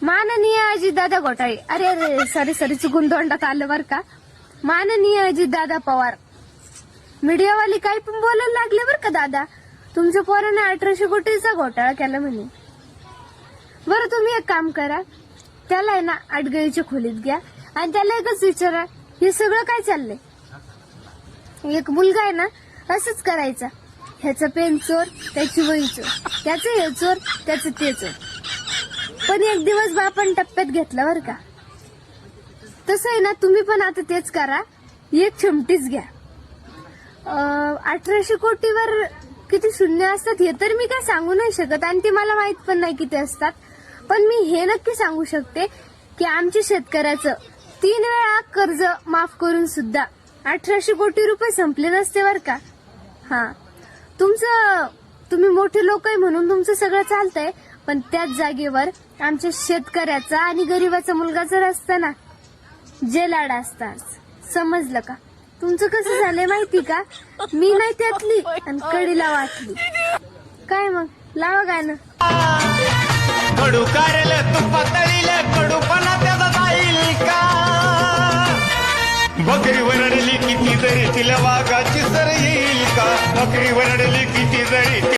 माननीय अजितदादा घोटाळे, अरे अरे सॉरी चुकून तोंडात आलं बर का. माननीय अजितदादा पवार, मीडियावाली काही पण बोलायला लागले बर का दादा. तुमच्या पोराने 1800 कोटीचा घोटाळा केला म्हणे. बरं तुम्ही एक काम करा, त्याला आहे ना आडगळीच्या खोलीत घ्या आणि त्याला एकच विचारा, हे सगळं काय चाललंय. एक मुलगा आहे ना असंच करायचा, ह्याचा पेन चोर त्याची वही चोर, त्याचं हे चोर त्याचं ते चोर. पण एक दिवस बापान टप्प्यात घेतला बर का. तसं आहे ना तुम्ही पण आता तेच करा, एक चिमटीच घ्या. 1800 कोटीवर किती शून्य असतात हे तर मी काय सांगू नाही शकत आणि ते मला माहित पण नाही किती असतात. पण मी हे नक्की सांगू शकते की आमच्या शेतकऱ्याचं 3 वेळा कर्ज माफ करून सुद्धा 1800 कोटी रुपये संपले नसते बर का. हा, तुम्ही मोठे लोक आहे म्हणून तुमचं सगळं चालतंय, पण त्याच जागेवर आमच्या शेतकऱ्याचा आणि गरीबाचा मुलगा जर असता ना, जे लाडा असतात. समजलं का. तुमचं कसं झालंय माहिती का, मी नाही त्यातली आणि कडीला वाटली. काय मग लावा गाणं. कडू कारेल तू पातळील कडूपणा त्याचा जाईल का. बकरी वरडली किती जरी तिला वाघाची सर येईल का. बकरी वरडली किती जरी